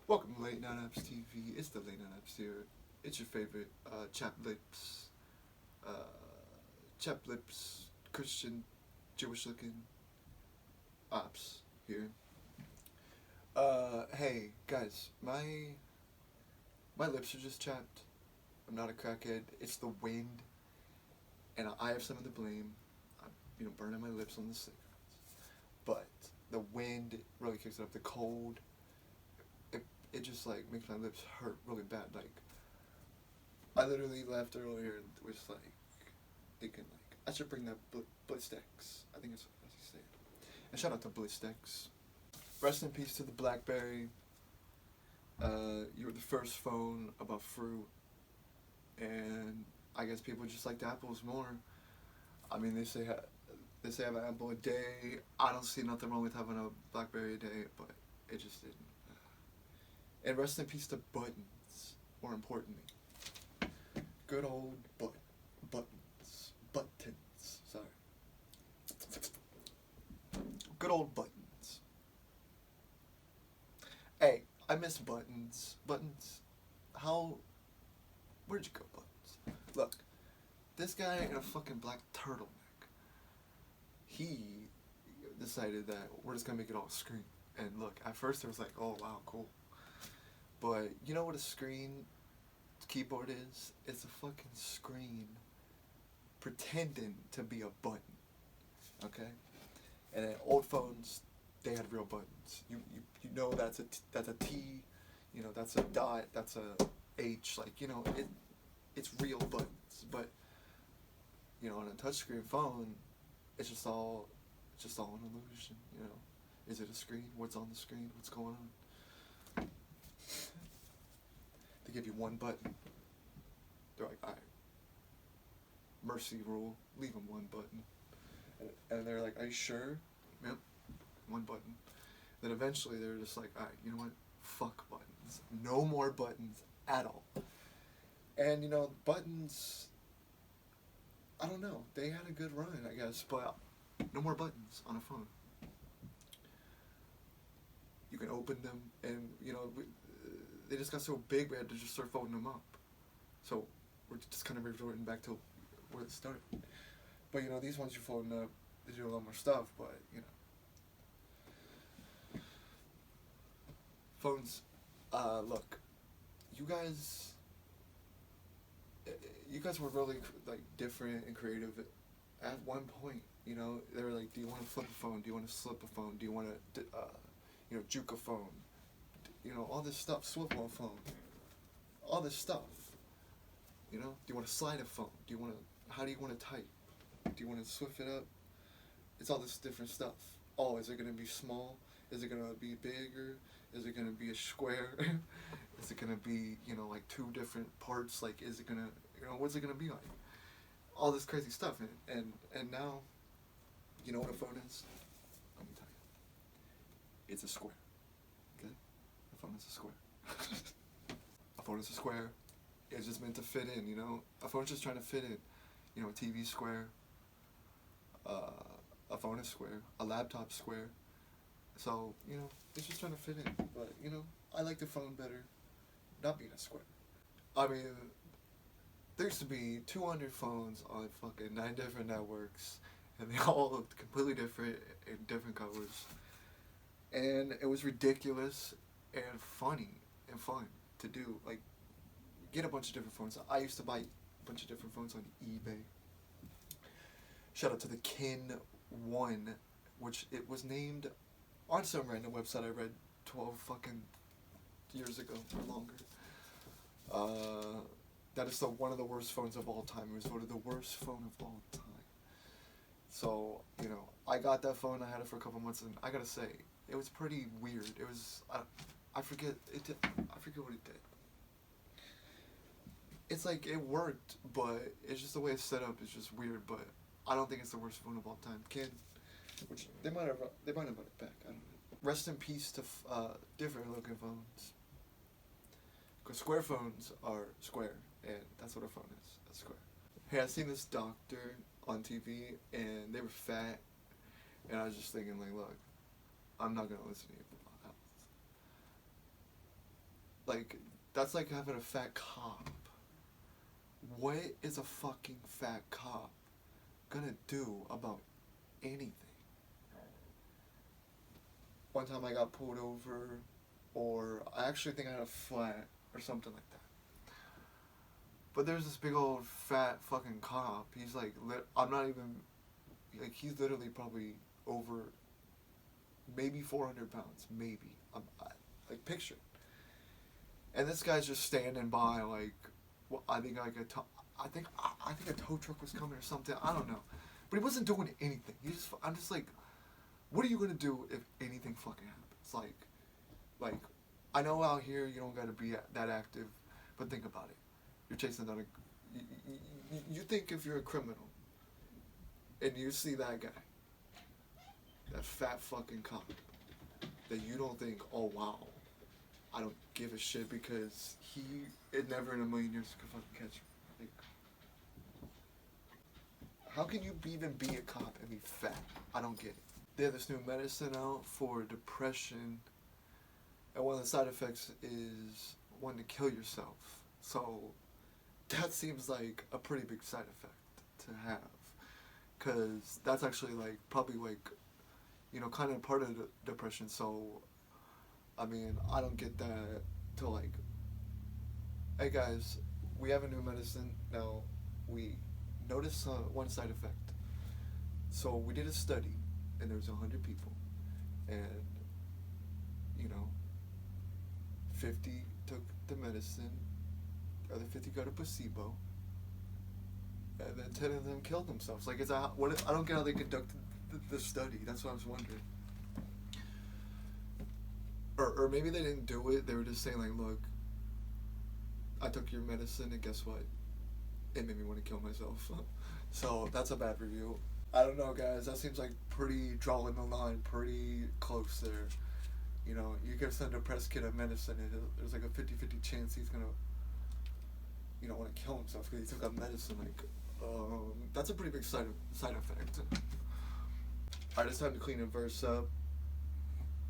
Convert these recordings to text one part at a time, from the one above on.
Welcome to LNOTv. It's the LNOTv here. It's your favorite uh, chap lips, Christian, Jewish looking ops here. Hey guys, my lips are just chapped. I'm not a crackhead. It's the wind, and I have some of the blame. I'm, burning my lips on the cigarettes, but the wind really kicks it up. The cold, it just like makes my lips hurt really bad. Like I literally left earlier and was like thinking like I should bring that Blistex. I think that's what you say. And shout out to Blistex. Rest in peace to the BlackBerry. You were the first phone about fruit, and I guess people just like the apples more. I mean, they say have an apple a day. I don't see nothing wrong with having a BlackBerry a day, but it just didn't. And rest in peace to buttons, more importantly. Good old buttons. Sorry. Good old buttons. Hey, I miss buttons. Buttons. Where'd you go, buttons? Look, this guy in a fucking black turtleneck, he decided that we're just gonna make it all screen. And look, at first it was like, oh wow, cool. But you know what a screen keyboard is? It's a fucking screen pretending to be a button. Okay? And then old phones, they had real buttons. You know that's a T, that's a dot, that's a H, like, it's real buttons. But on a touchscreen phone, it's just all an illusion, Is it a screen? What's on the screen? What's going on? They give you one button. They're like, alright, mercy rule, leave them one button. And they're like, are you sure? Yep, one button. Then eventually they're just like, alright, you know what? Fuck buttons. No more buttons at all. And buttons, I don't know, they had a good run, I guess, but no more buttons on a phone. You can open them, and they just got so big we had to just start folding them up. So we're just kind of resorting back to where it started. But these ones you're folding up, they do a lot more stuff. But phones. Look, you guys were really like different and creative at one point. They were like, do you want to flip a phone? Do you want to slip a phone? Do you want to juke a phone? All this stuff, swivel a phone, all this stuff. Do you want to slide a phone? How do you want to type? Do you want to swift it up? It's all this different stuff. Oh, is it going to be small? Is it going to be bigger? Is it going to be a square? Is it going to be, like two different parts? Like, is it going to, what's it going to be like? All this crazy stuff. And now, you know what a phone is? Let me tell you. It's a square. Okay? A phone is a square. A phone is a square. It's just meant to fit in, A phone's just trying to fit in. A TV square. A phone is square. A laptop square. So, it's just trying to fit in. But, I like the phone better not being a square. I mean, there used to be 200 phones on fucking 9 different networks, and they all looked completely different in different colors. And it was ridiculous and funny and fun to do. Like, get a bunch of different phones. I used to buy a bunch of different phones on eBay. Shout out to the Kin 1, which it was named on some random website I read 12 fucking years ago or longer. That is one of the worst phones of all time. It was voted the worst phone of all time. So, I got that phone, I had it for a couple months, and I gotta say, it was pretty weird. It was, I forget what it did. It's like, it worked, but it's just the way it's set up is just weird, but I don't think it's the worst phone of all time. Kid, which they might have brought it back, I don't know. Rest in peace to different looking phones. Because square phones are square, and that's what a phone is, a square. Hey, I seen this doctor on TV, and they were fat, and I was just thinking, like, look, I'm not going to listen to you about health. Like, that's like having a fat cop. What is a fucking fat cop gonna do about anything? One time I got pulled over, or I actually think I had a flat or something like that. But there's this big old fat fucking cop. He's like, I'm not even, like, he's literally probably over maybe 400 pounds, maybe. Like, picture it. And this guy's just standing by, like, well, I think like I think a tow truck was coming or something. I don't know, but he wasn't doing anything. I'm just like, what are you gonna do if anything fucking happens? Like, I know out here you don't gotta be that active, but think about it. You're chasing down you think if you're a criminal, and you see that guy, that fat fucking cop, that you don't think, oh wow, I don't give a shit because it never in a million years could fucking catch me. Like, how can you even be a cop and be fat? I don't get it. They have this new medicine out for depression, and one of the side effects is wanting to kill yourself. So that seems like a pretty big side effect to have, because that's actually like probably like, you know, kind of part of the depression. So I mean, I don't get that till like, hey guys, we have a new medicine now. We noticed one side effect. So we did a study, and there was 100 people, and you know, 50 took the medicine, the other 50 got a placebo, and then 10 of them killed themselves. Like, I don't get how they conducted the study. That's what I was wondering. Or maybe they didn't do it. They were just saying, like, look, I took your medicine, and guess what? It made me want to kill myself. So that's a bad review. I don't know, guys. That seems like pretty drawing the line, pretty close there. You know, you give some depressed kid a medicine, and there's like a 50-50 chance he's gonna, you know, want to kill himself because he took that medicine. Like, that's a pretty big side effect. Alright, it's time to clean a verse up.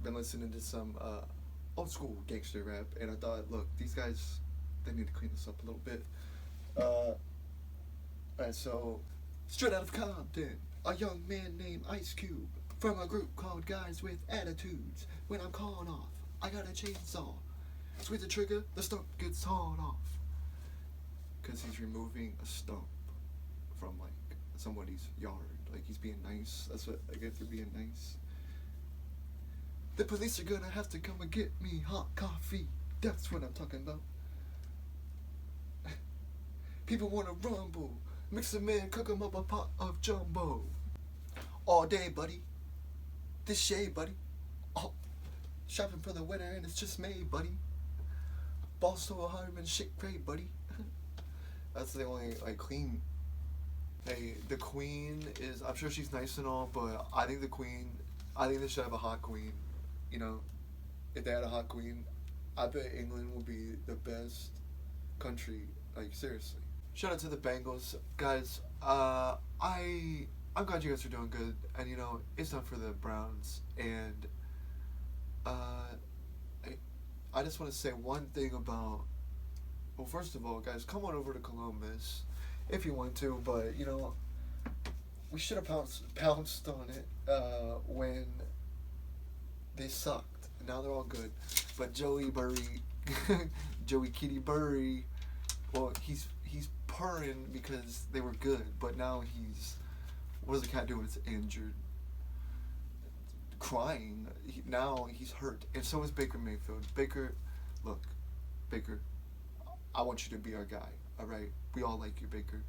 Been listening to some old school gangster rap, and I thought, look, these guys, they need to clean this up a little bit. Alright, so straight out of Compton, a young man named Ice Cube from a group called Guys with Attitudes. When I'm calling off, I got a chainsaw. Squeeze the trigger, the stump gets hauled off. Cause he's removing a stump from like somebody's yard. Like, he's being nice. That's what I get for being nice. The police are gonna have to come and get me hot coffee. That's what I'm talking about. People wanna rumble. Mix them in, cook them up a pot of jumbo. All day, buddy. This shade, buddy. Oh, shopping for the winter and it's just made, buddy. Boss so hard and shit great, buddy. That's the only, like, clean. Hey, the queen is, I'm sure she's nice and all, but I think they should have a hot queen. You know, if they had a hot queen, I bet England would be the best country. Like, seriously. Shout out to the Bengals, guys. I'm glad you guys are doing good, and you know, it's time for the Browns. And I just want to say one thing about. Well, first of all, guys, come on over to Columbus if you want to, but you know, we should have pounced on it when they sucked. Now they're all good, but Joey Kitty Burry, well, he's purring because they were good, but now what does the cat do when it's injured? Crying. Now he's hurt, and so is Baker Mayfield. Baker, I want you to be our guy, all right? We all like you, Baker.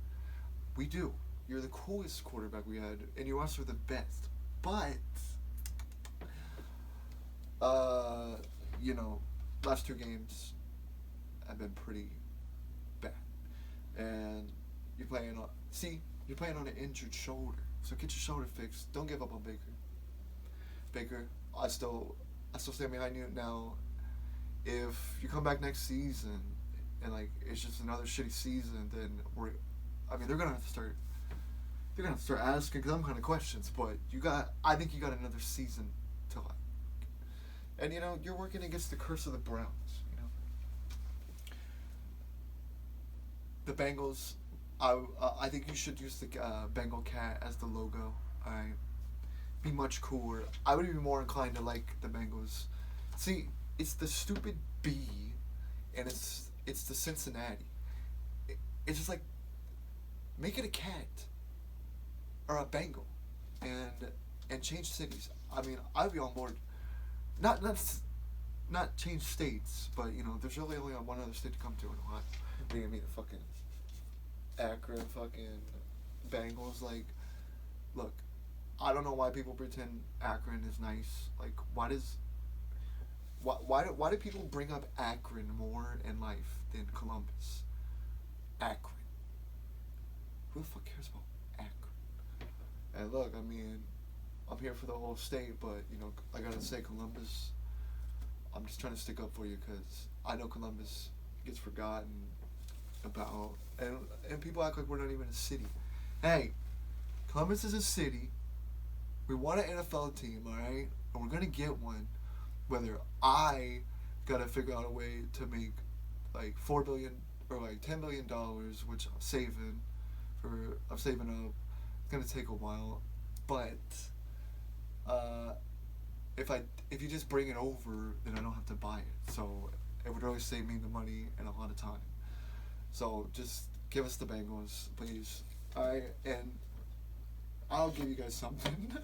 We do. You're the coolest quarterback we had, and you also the best. But, you know, last 2 games have been pretty bad. And you're playing on an injured shoulder. So get your shoulder fixed. Don't give up on Baker. Baker, I still stand behind you now. If you come back next season and like it's just another shitty season, then they're gonna have to start asking them kind of questions. But I think you got another season to like. And you know, you're working against the curse of the Browns. You know, the Bengals. I think you should use the Bengal cat as the logo. Alright, be much cooler. I would be more inclined to like the Bengals. See, it's the stupid B, and it's the Cincinnati. It's just like, make it a cat or a Bengal, and change cities. I mean, I'd be on board. Not change states, but there's really only one other state to come to in Ohio. You're gonna be the fucking Akron fucking Bengals. Like, look, I don't know why people pretend Akron is nice. Like, why do people bring up Akron more in life than Columbus? Akron. Who the fuck cares about Akron? And look, I mean, I'm here for the whole state, but I gotta say Columbus. I'm just trying to stick up for you because I know Columbus gets forgotten about, and people act like we're not even a city. Hey, Columbus is a city. We want an NFL team, all right, and we're gonna get one. Whether I gotta figure out a way to make like $4 billion or like $10 billion, which I'm saving up. It's gonna take a while, but if you just bring it over, then I don't have to buy it. So it would really save me the money and a lot of time. So just give us the Bengals, please. Alright, and I'll give you guys something.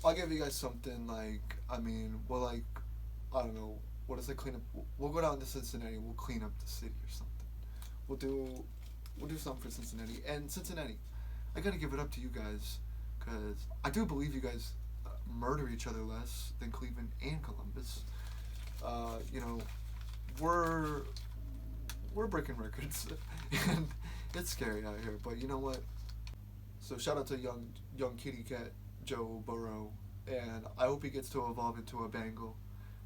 I'll give you guys something like, I don't know, what is it, clean up? We'll go down to Cincinnati, we'll clean up the city or something. We'll do something for Cincinnati. And Cincinnati, I gotta give it up to you guys, because I do believe you guys murder each other less than Cleveland and Columbus. We're breaking records, and it's scary out here. But you know what? So shout out to young kitty cat Joe Burrow, and I hope he gets to evolve into a Bengal,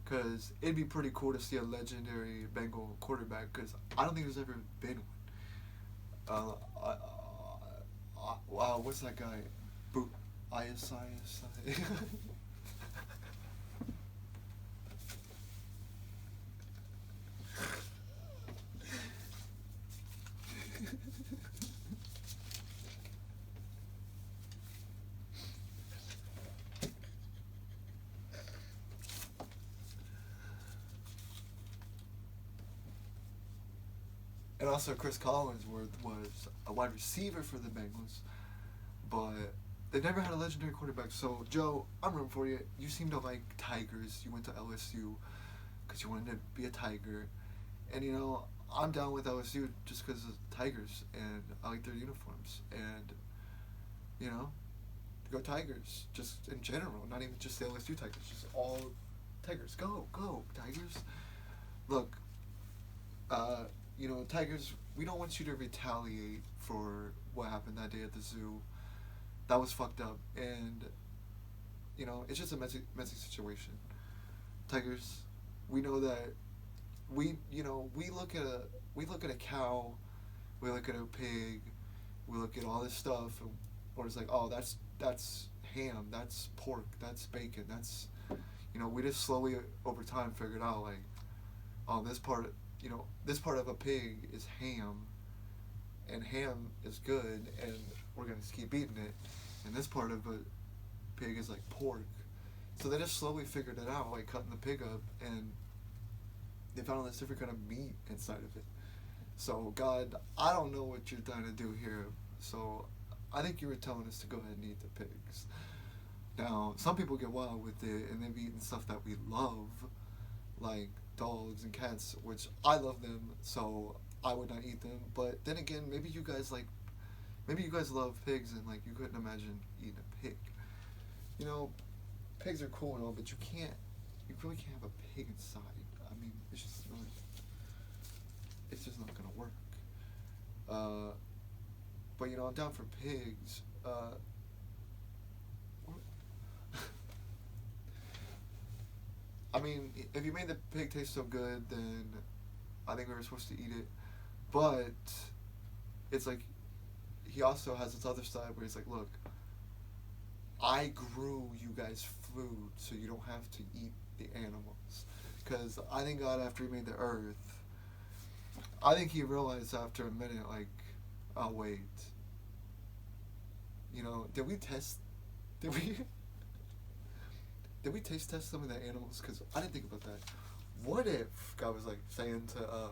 because it'd be pretty cool to see a legendary Bengal quarterback. Because I don't think there's ever been one. Wow, what's that guy? ISI. And also Chris Collinsworth was a wide receiver for the Bengals, but they never had a legendary quarterback. So Joe, I'm rooting for you. You seem to like Tigers. You went to LSU because you wanted to be a Tiger, and I'm down with LSU just because of Tigers, and I like their uniforms, and go Tigers. Just in general, not even just the LSU Tigers, just all Tigers. Go Tigers. Look, Tigers, we don't want you to retaliate for what happened that day at the zoo. That was fucked up, and it's just a messy situation. Tigers, we know that we look at a cow, we look at a pig, we look at all this stuff, and we're just like, oh, that's ham, that's pork, that's bacon, that's we just slowly over time figured out like, oh, this part of a pig is ham, and ham is good, and we're gonna just keep eating it. And this part of a pig is like pork. So they just slowly figured it out, like cutting the pig up, and they found all this different kind of meat inside of it. So God, I don't know what you're trying to do here. So I think you were telling us to go ahead and eat the pigs. Now, some people get wild with it, and they've eaten stuff that we love, like dogs and cats, which I love them, so I would not eat them. But then again, maybe you guys love pigs, and like you couldn't imagine eating a pig. Pigs are cool and all, but you really can't have a pig inside. I mean, it's just not gonna work. But I'm down for pigs. I mean, if you made the pig taste so good, then I think we were supposed to eat it. But it's like, he also has this other side where he's like, look, I grew you guys food so you don't have to eat the animals. Because I think God, after he made the earth, I think he realized after a minute, like, Oh wait. Did we test? Did we? Did we taste test some of the animals? Because I didn't think about that. What if God was like saying to,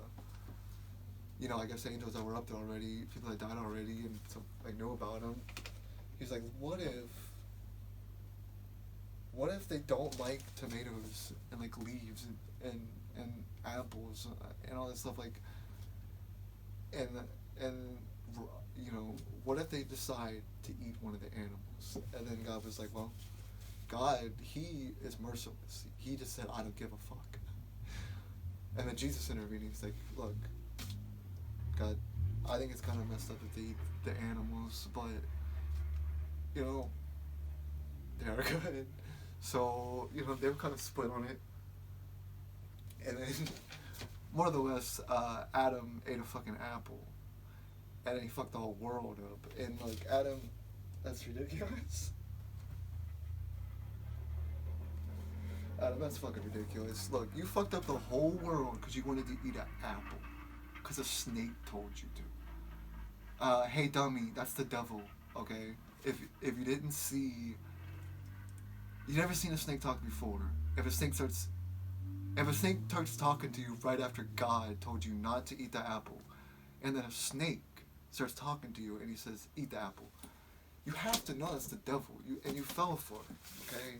I guess angels that were up there already, people that died already, and some like knew about them. He's like, what if they don't like tomatoes and like leaves and apples and all that stuff, like, and what if they decide to eat one of the animals? And then God was like, well, God, he is merciless. He just said, I don't give a fuck. And then Jesus intervened. He's like, look, God, I think it's kind of messed up that they eat the animals, but, they are good. So, they were kind of split on it. And then, more or less, Adam ate a fucking apple. And then he fucked the whole world up. And, like, Adam, that's ridiculous. Adam, that's fucking ridiculous. Look, you fucked up the whole world because you wanted to eat an apple. Because a snake told you to. Hey, dummy, that's the devil, okay? If you didn't see... You've never seen a snake talk before. If a snake starts talking to you right after God told you not to eat the apple, and then a snake starts talking to you and he says, eat the apple, you have to know that's the devil. You fell for it, okay?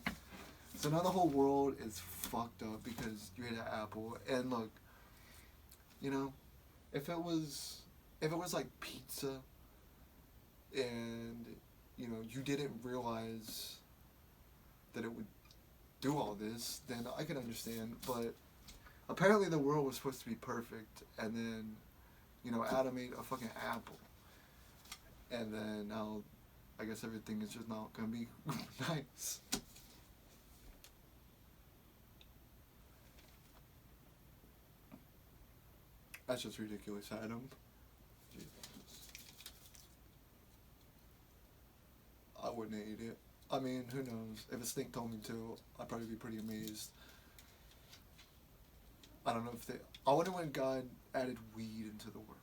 So now the whole world is fucked up because you ate an apple. And look, if it was like pizza, and you didn't realize that it would do all this, then I can understand. But apparently the world was supposed to be perfect, and then Adam ate a fucking apple, and then now I guess everything is just not gonna be nice. That's just ridiculous, Adam. Jesus. I wouldn't eat it. I mean, who knows? If a snake told me to, I'd probably be pretty amazed. I don't know if they... I wonder when God added weed into the world.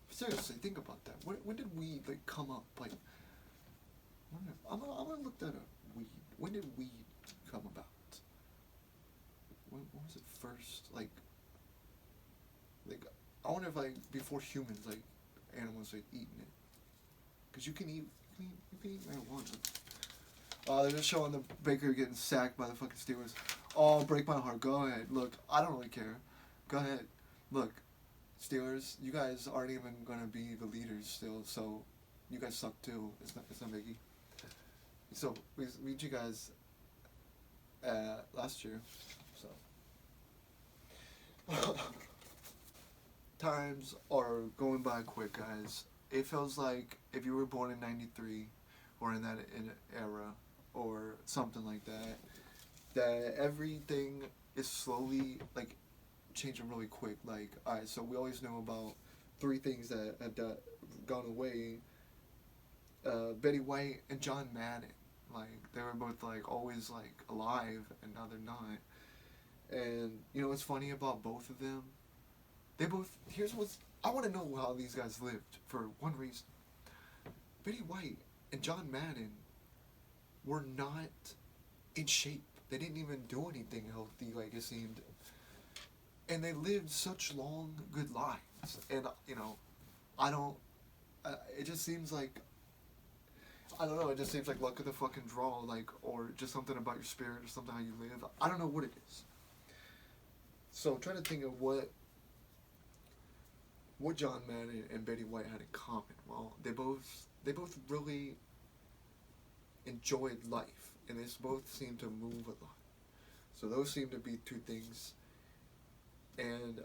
Seriously, think about that. When did weed, like, come up? Like, I'm gonna look that up. Weed. When did weed come about? When was it first? Like, I wonder if, like, before humans, like, animals, like, eating it. Because you can eat marijuana. They're just showing the baker getting sacked by the fucking Steelers. Oh, break my heart. Go ahead. Look, I don't really care. Go ahead. Look, Steelers, you guys aren't even going to be the leaders still, so you guys suck too. It's not biggie. So, we beat you guys last year, so... Times are going by quick, guys. It feels like if you were born in 93 or in that era or something like that, that everything is slowly, like, changing really quick. Like, alright, so we always know about 3 things that have gone away. Betty White and John Madden. Like, they were both, like, always, like, alive, and now they're not. And, what's funny about both of them? I want to know how these guys lived for one reason. Betty White and John Madden were not in shape. They didn't even do anything healthy, like it seemed. And they lived such long, good lives. And, it just seems like, I don't know, it just seems like luck of the fucking draw, like, or just something about your spirit or something how you live. I don't know what it is. So I'm trying to think of what John Madden and Betty White had in common. Well, they both really enjoyed life, and they both seemed to move a lot. So those seem to be 2 things. And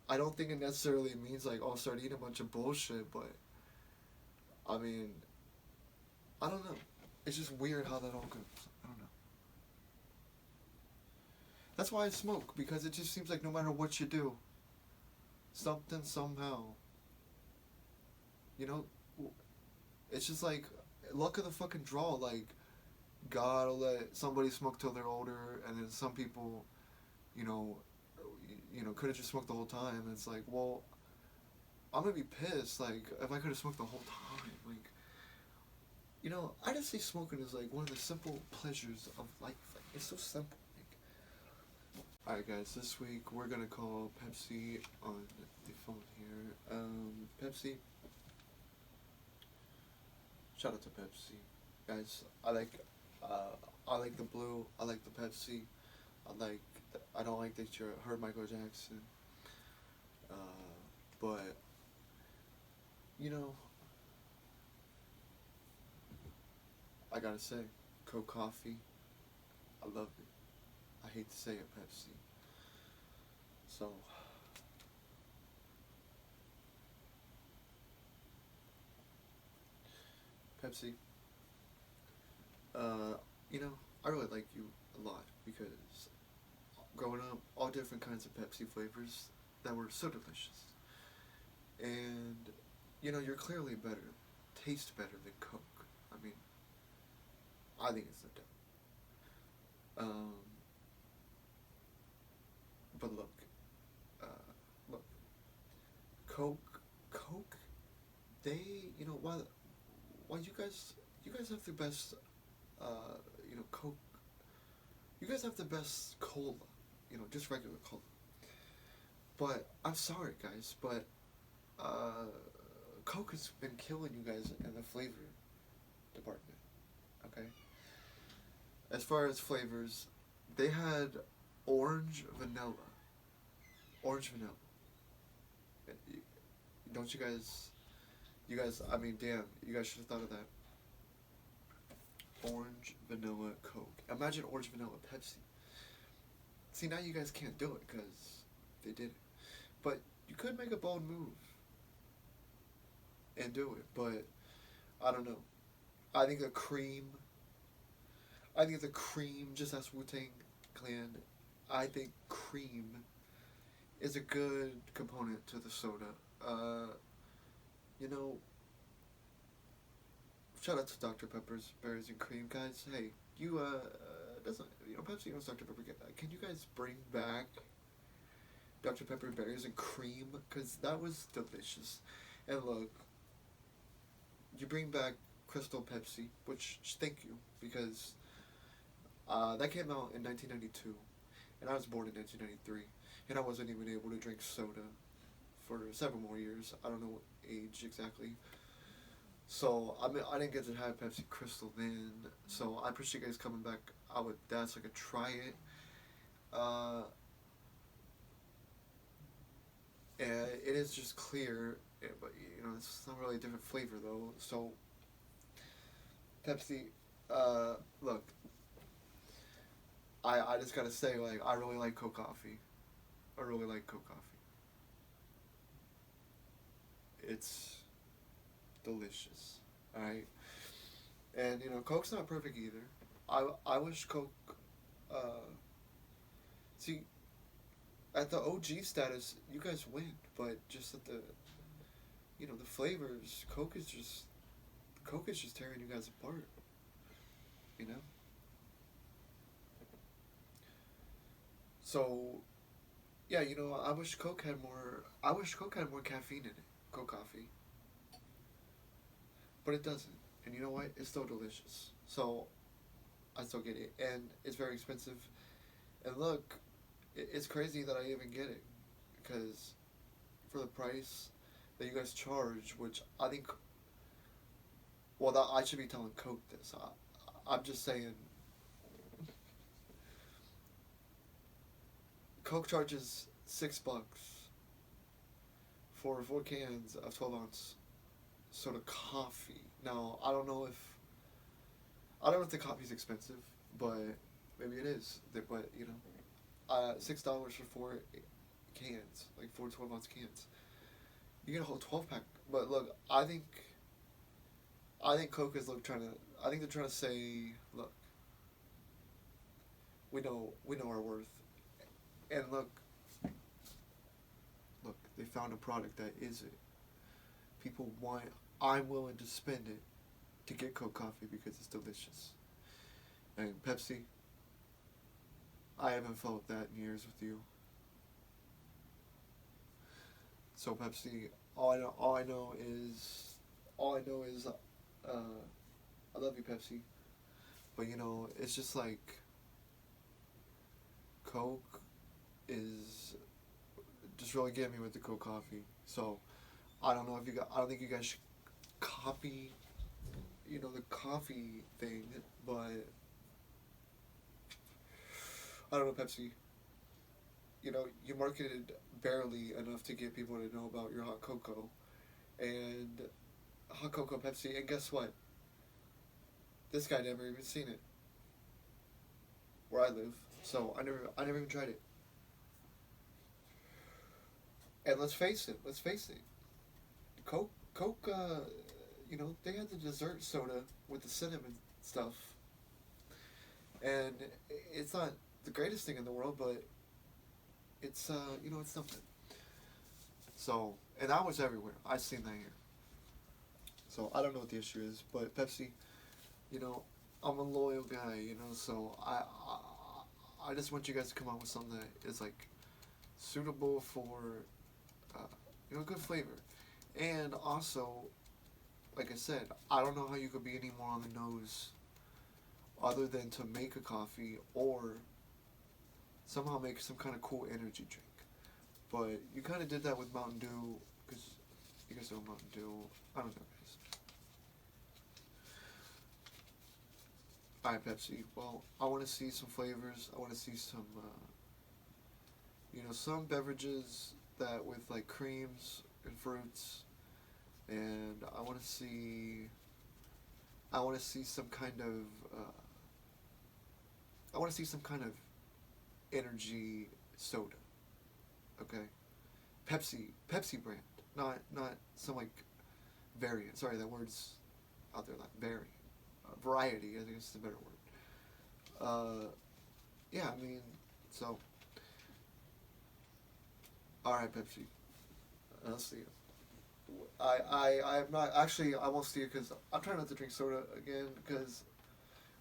I don't think it necessarily means, like, oh, start eating a bunch of bullshit, but, I mean, I don't know. It's just weird how that all goes. I don't know. That's why I smoke, because it just seems like no matter what you do, something, somehow, it's just like luck of the fucking draw. Like, God will let somebody smoke till they're older, and then some people, could have just smoked the whole time. And it's like, well, I'm gonna be pissed. Like, if I could have smoked the whole time, like, you know, I just say smoking is like one of the simple pleasures of life. Like, it's so simple. Like, all right, guys, this week we're gonna call Pepsi on the phone here. Pepsi. Shout out to Pepsi, guys. I like the blue. I like the Pepsi. I don't like that you heard Michael Jackson. Uh, but you know, I gotta say, Coke coffee. I love it. I hate to say it, Pepsi. So, Pepsi. Uh, you know, I really like you a lot because growing up, all different kinds of Pepsi flavors that were so delicious. And, you know, you're clearly better, taste better than Coke. I mean, I think it's no doubt. But look, uh, look, Coke, they, you know, while you guys have the best, Coke, you guys have the best cola, you know, just regular cola. But I'm sorry, guys, but Coke has been killing you guys in the flavor department. Okay. As far as flavors, they had orange vanilla. Orange vanilla. Don't you guys? You guys. I mean, damn. You guys should have thought of that. Orange vanilla Coke. Imagine orange vanilla Pepsi. See, now you guys can't do it because they did it. But you could make a bold move and do it. But I don't know. I think the cream. I think the cream, just as Wu-Tang Clan, I think cream is a good component to the soda. You know, shout out to Dr. Pepper's Berries and Cream, guys. Hey, doesn't, Pepsi owns Dr. Pepper. Can you guys bring back Dr. Pepper Berries and Cream? Because that was delicious. And look, you bring back Crystal Pepsi, which, thank you, because that came out in 1992, and I was born in 1993, and I wasn't even able to drink soda for several more years. I don't know what age exactly. So I didn't get to have Pepsi Crystal then. So I appreciate you guys coming back out with that so I could try it. And it is just clear, but it's not really a different flavor though. So Pepsi, look, I just gotta say, like, I really like Coke coffee. I really like Coke coffee. It's delicious, alright? And, Coke's not perfect either. I wish Coke, see, at the OG status, you guys win, but just at the, the flavors, Coke is just tearing you guys apart, you know? So, yeah, I wish Coke had more caffeine in it, Coke coffee. But it doesn't. And you know what? It's still delicious. So, I still get it. And it's very expensive. And look, it's crazy that I even get it. Because for the price that you guys charge, which I think, well, I should be telling Coke this. I'm just saying, Coke charges $6 for 4 cans of 12-ounce soda coffee. Now, I don't know if the coffee's expensive, but maybe it is. But $6 for 4 cans, like 4 12-ounce cans. You get a whole 12-pack. But look, I think Coke is I think they're trying to say, look, we know our worth, and look, they found a product that is it. People want. I'm willing to spend it to get Coke coffee because it's delicious. And Pepsi, I haven't felt that in years with you. So Pepsi, all I know is, I love you, Pepsi. But it's just like Coke is just really getting me with the Coke coffee. So I don't think you guys should copy, the coffee thing, but I don't know, Pepsi. You marketed barely enough to get people to know about your hot cocoa and hot cocoa Pepsi, and guess what? This guy never even seen it where I live, so I never even tried it. And let's face it, Coke, they had the dessert soda with the cinnamon stuff, and it's not the greatest thing in the world, but it's it's something. So, and that was everywhere. I seen that here. So I don't know what the issue is, but Pepsi, you know, I'm a loyal guy, so I just want you guys to come out with something that is like suitable for uh, good flavor, and also, like I said, I don't know how you could be any more on the nose other than to make a coffee or somehow make some kind of cool energy drink. But you kind of did that with Mountain Dew, because you guys know Mountain Dew. I don't know, guys. Alright, Pepsi. Well, I want to see some flavors. I want to see some, some beverages that with like creams and fruits, and I want to see some kind of, I want to see some kind of energy soda. Okay, Pepsi brand, not some like variant. Sorry, that word's out there. Like variant, variety. I think it's the better word. Yeah, I mean, so all right, Pepsi. I'll see you. I'm not actually. I won't see you because I'm trying not to drink soda again. Because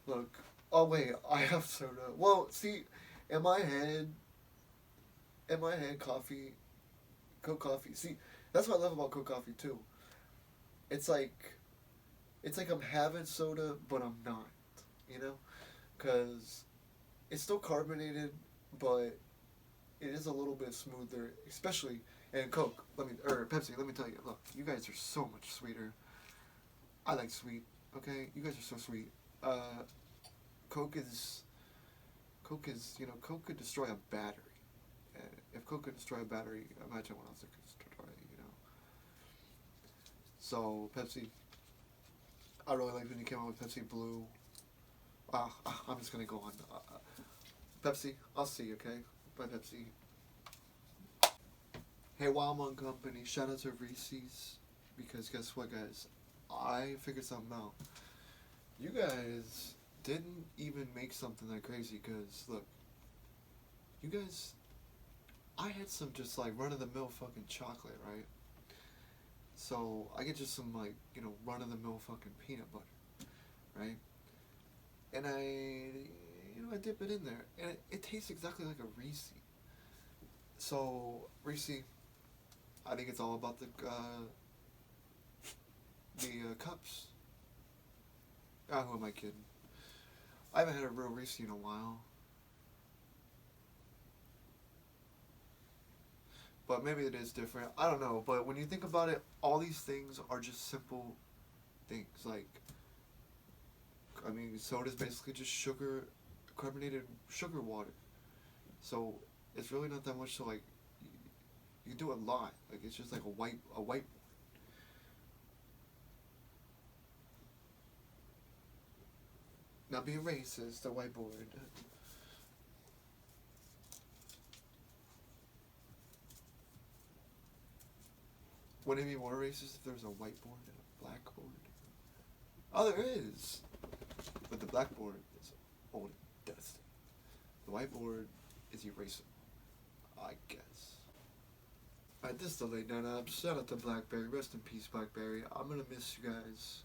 look, oh wait, I have soda. Well, see, in my head, coffee, Coke coffee. See, that's what I love about Coke coffee too. It's like, I'm having soda, but I'm not. You know, because it's still carbonated, but it is a little bit smoother, especially and Coke. Pepsi. Let me tell you. Look, you guys are so much sweeter. I like sweet. Okay, you guys are so sweet. Coke is, Coke could destroy a battery. If Coke could destroy a battery, imagine what else it could destroy. So Pepsi, I really liked when you came out with Pepsi Blue. I'm just gonna go on. Pepsi, I'll see you, okay? Bye, Pepsi. Hey, Wildmon Company, shout out to Reese's, because guess what, guys? I figured something out. You guys didn't even make something that crazy, because, look, you guys, I had some just, like, run-of-the-mill fucking chocolate, right? So, I get just some, like, run-of-the-mill fucking peanut butter, right? And I dip it in there, and it tastes exactly like a Reese. So, Reese, I think it's all about the cups. Who am I kidding? I haven't had a real Reese in a while. But maybe it is different. I don't know. But when you think about it, all these things are just simple things. Like, I mean, soda is basically just sugar, carbonated sugar water. So it's really not that much to like. You do a lot. Like it's just like a white. Not being racist, a whiteboard. Wouldn't it be more racist if there was a whiteboard and a blackboard? Oh, there is. But the blackboard is old and dusty. The whiteboard is erasable, I guess. Alright, this is the late night up. Shout out to Blackberry. Rest in peace, Blackberry. I'm gonna miss you guys.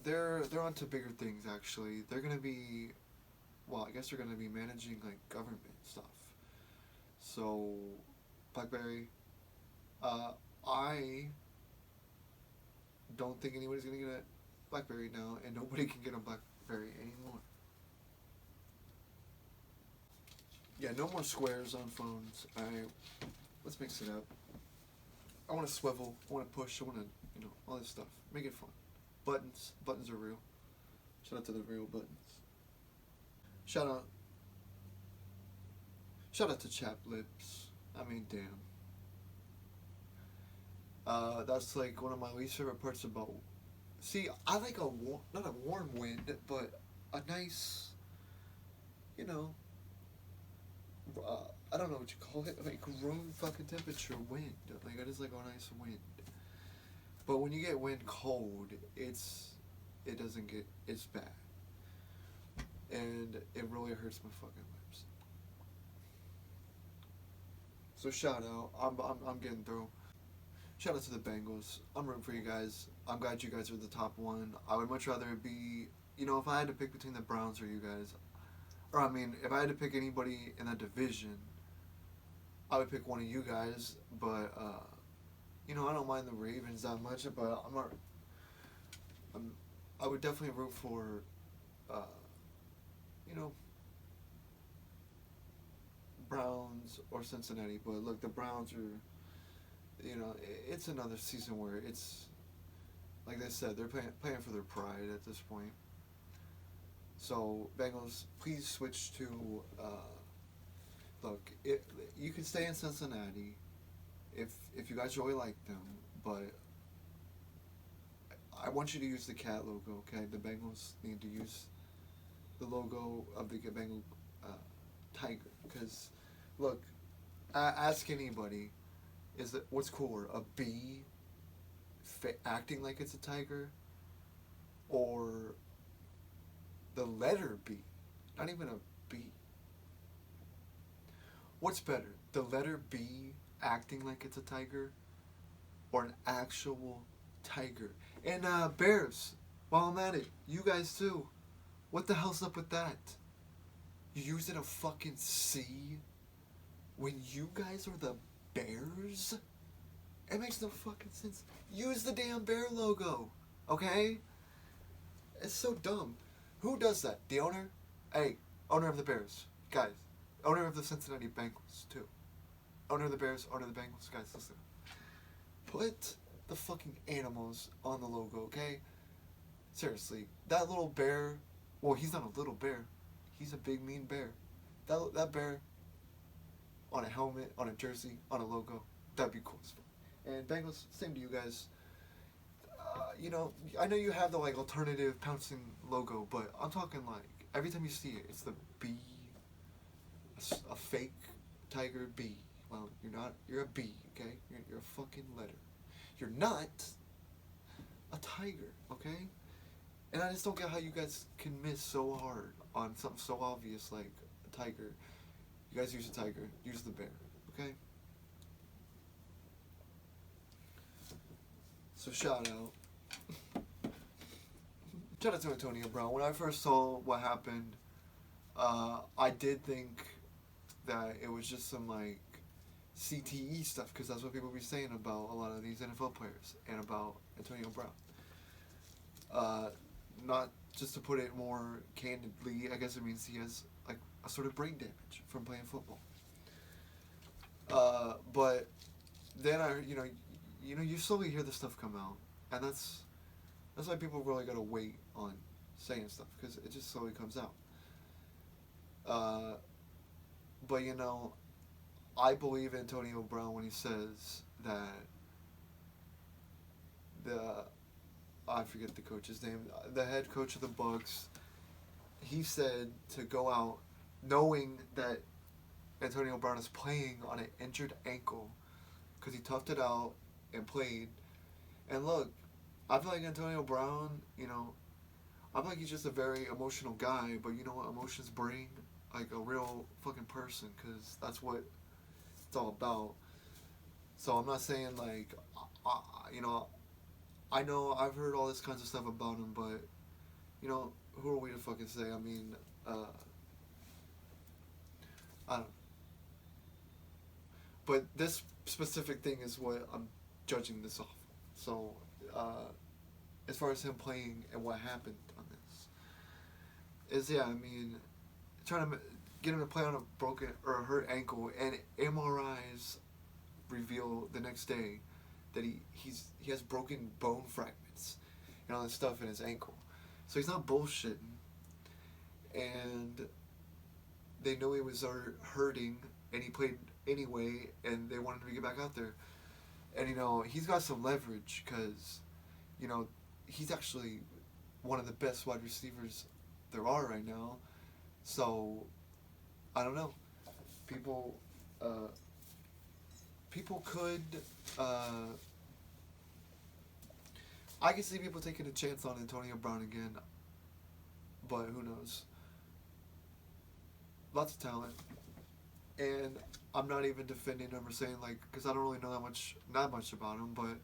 They're onto bigger things actually. They're gonna be, well, I guess they're gonna be managing like government stuff. So, Blackberry, I don't think anybody's gonna get a BlackBerry now, and nobody can get a BlackBerry anymore. Yeah, no more squares on phones. Let's mix it up. I want to swivel. I want to push. I want to, all this stuff. Make it fun. Buttons are real. Shout out to the real buttons. Shout out. Shout out to chapped lips. I mean, damn. That's like one of my least favorite parts about. See, I like not a warm wind, but a nice, you know, I don't know what you call it, like room fucking temperature wind. Like I just like a nice wind. But when you get wind cold, it's bad, and it really hurts my fucking lips. So shout out, I'm getting through. Shout out to the Bengals. I'm rooting for you guys. I'm glad you guys are the top one. I would much rather it be, if I had to pick between the Browns or you guys, or I mean, if I had to pick anybody in that division, I would pick one of you guys. But I don't mind the Ravens that much. But I would definitely root for, Browns or Cincinnati. But look, the Browns are. It's another season where it's, like they said, they're playing for their pride at this point. So, Bengals, please switch to, look, you can stay in Cincinnati if you guys really like them, but I want you to use the cat logo, okay? The Bengals need to use the logo of the Bengal tiger, because, look, ask anybody, what's cooler, a bee acting like it's a tiger, or the letter B, not even a B? What's better, the letter B acting like it's a tiger, or an actual tiger? And Bears, while I'm at it, you guys too, what the hell's up with that? You using a fucking C when you guys are the Bears? It makes no fucking sense. Use the damn bear logo, okay? It's so dumb. Who does that? The owner? Hey, owner of the Bears, guys. Owner of the Cincinnati Bengals too. Owner of the Bears, owner of the Bengals, guys. Listen. Put the fucking animals on the logo, okay? Seriously, that little bear. Well, he's not a little bear. He's a big mean bear. That bear on a helmet, on a jersey, on a logo, that'd be cool as fuck. And Bengals, same to you guys. I know you have the like alternative pouncing logo, but I'm talking like every time you see it, it's the bee, a fake tiger bee. Well, you're not. You're a bee, okay? You're a fucking letter. You're not a tiger, okay? And I just don't get how you guys can miss so hard on something so obvious like a tiger. You guys use a tiger, use the bear, okay? So shout out. Shout out to Antonio Brown. When I first saw what happened, I did think that it was just some like CTE stuff, because that's what people be saying about a lot of these NFL players and about Antonio Brown. Not just to put it more candidly, I guess it means he has like a sort of brain damage from playing football. But then you slowly hear this stuff come out, and that's why people really gotta wait on saying stuff, because it just slowly comes out. But I believe Antonio Brown when he says that I forget the coach's name, the head coach of the Bucs, he said to go out knowing that Antonio Brown is playing on an injured ankle because he toughed it out and played. And look, I feel like Antonio Brown, I feel like he's just a very emotional guy, but you know what emotions bring? Like a real fucking person, because that's what it's all about. So I'm not saying like, I know I've heard all this kinds of stuff about him, but, who are we to fucking say? I mean, I don't But this specific thing is what I'm judging this off. So, as far as him playing and what happened on this, is yeah, I mean, trying to get him to play on a broken or a hurt ankle, and MRIs reveal the next day that he has broken bone fragments and all this stuff in his ankle. So he's not bullshitting, and they know he was hurting, and he played anyway, and they wanted him to get back out there. And he's got some leverage because, he's actually one of the best wide receivers there are right now. So I don't know. People could. I can see people taking a chance on Antonio Brown again, but who knows? Lots of talent, and I'm not even defending him or saying because I don't really know not much about him, but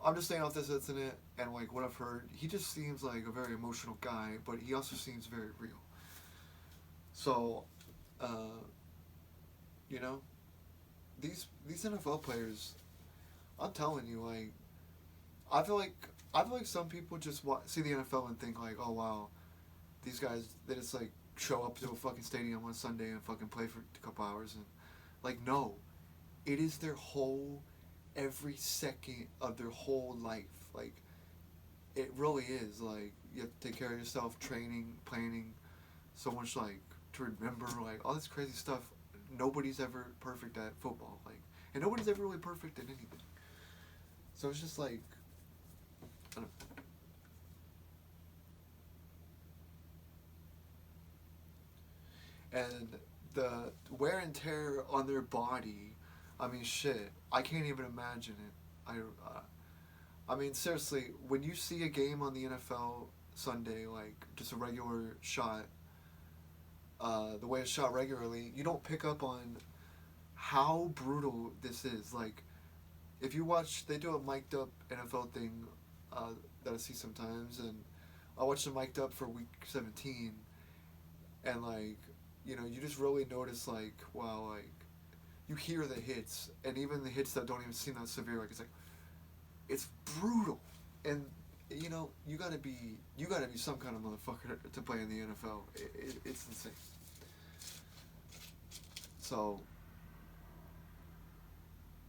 I'm just saying off this incident and what I've heard, he just seems like a very emotional guy, but he also seems very real. So, these NFL players, I'm telling you, I feel like some people just see the NFL and think oh wow, these guys, they just show up to a fucking stadium on Sunday and fucking play for a couple hours, and no, it is their whole, every second of their whole life. It really is. You have to take care of yourself, training, planning, so much to remember, all this crazy stuff. Nobody's ever perfect at football, and nobody's ever really perfect at anything. So it's just I don't know. And the wear and tear on their body, I mean, shit, I can't even imagine it. I mean, seriously, when you see a game on the NFL Sunday, just a regular shot, the way it's shot regularly, you don't pick up on how brutal this is. If you watch, they do a mic'd up NFL thing that I see sometimes, and I watched the mic'd up for week 17, and you just really notice wow, you hear the hits, and even the hits that don't even seem that severe, it's brutal, and you gotta be some kind of motherfucker to play in the NFL. It's insane. So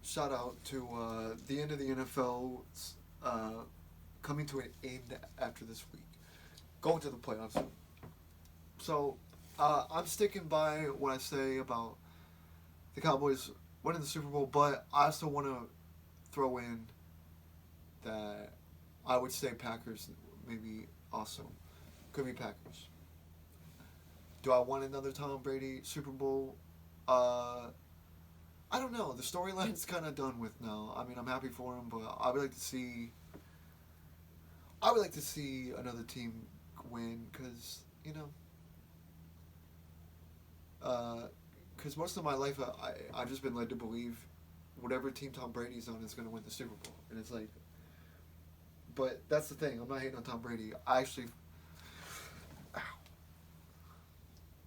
shout out to the end of the NFL coming to an end after this week, going to the playoffs. So I'm sticking by what I say about the Cowboys winning the Super Bowl, but I also want to throw in that I would say Packers maybe also. Could be Packers. Do I want another Tom Brady Super Bowl? I don't know. The storyline's kind of done with now. I mean, I'm happy for him, but I would like to see another team win because, because most of my life I've just been led to believe whatever team Tom Brady's on is going to win the Super Bowl. And it's but that's the thing. I'm not hating on Tom Brady. I'm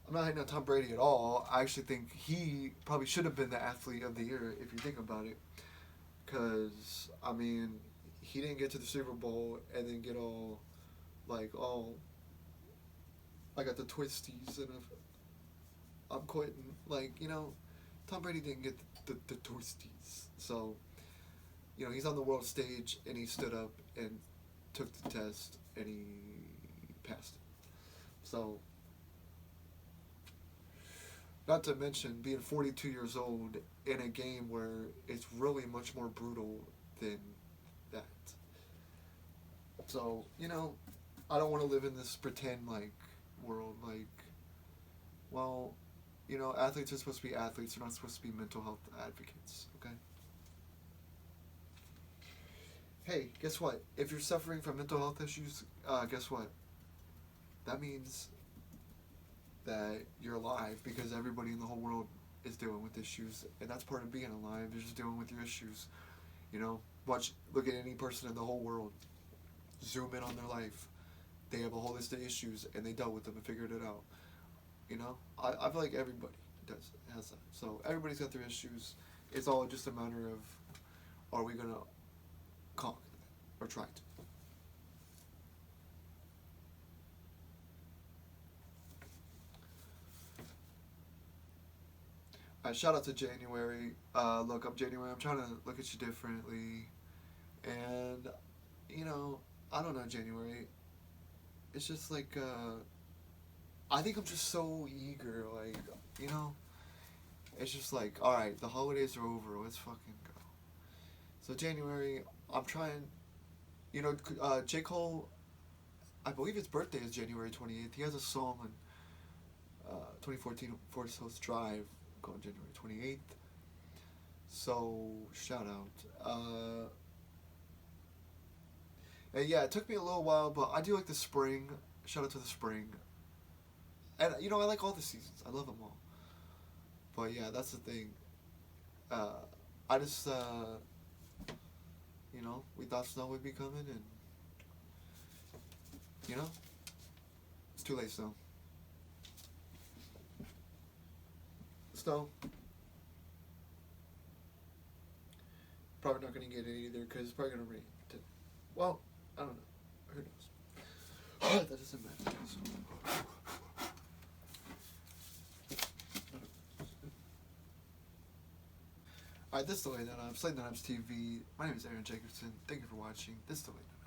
not hating on Tom Brady at all. I actually think he probably should have been the athlete of the year if you think about it. Because, I mean, he didn't get to the Super Bowl and then get all, I got the twisties and I'm quitting. Tom Brady didn't get the twisties. So, he's on the world stage and he stood up and took the test and he passed it. So, not to mention being 42 years old in a game where it's really much more brutal than that. So, I don't want to live in this pretend world. Well, athletes are supposed to be athletes. They're not supposed to be mental health advocates. Okay. Hey, guess what? If you're suffering from mental health issues, guess what? That means that you're alive because everybody in the whole world is dealing with issues, and that's part of being alive. You're just dealing with your issues. Look at any person in the whole world. Zoom in on their life. They have a whole list of issues, and they dealt with them and figured it out. I feel like everybody has that. So everybody's got their issues, It's all just a matter of, are we gonna conquer that or try to? Shout out to January. Look, I'm January. I'm trying to look at you differently, and you know, I don't know, January. It's just like I think I'm just so eager. Like, you know, it's just like, all right, the holidays are over. Let's fucking go. So January, I'm trying. You know, J Cole. I believe his birthday is January 28th. He has a song on 2014 Forest Hills Drive called January 28th. So shout out. And yeah, it took me a little while, but I do like the spring. Shout out to the spring. And you know, I like all the seasons. I love them all. But yeah, that's the thing. Uh, I just you know, we thought snow would be coming, and you know, it's too late. Snow. Probably not gonna get it either because it's probably gonna rain. Well, I don't know. Who knows? That doesn't matter. Alright, this is the LNOTv. LNOTv TV. My name is Aaron Jacobson. Thank you for watching. This is the LNOTv.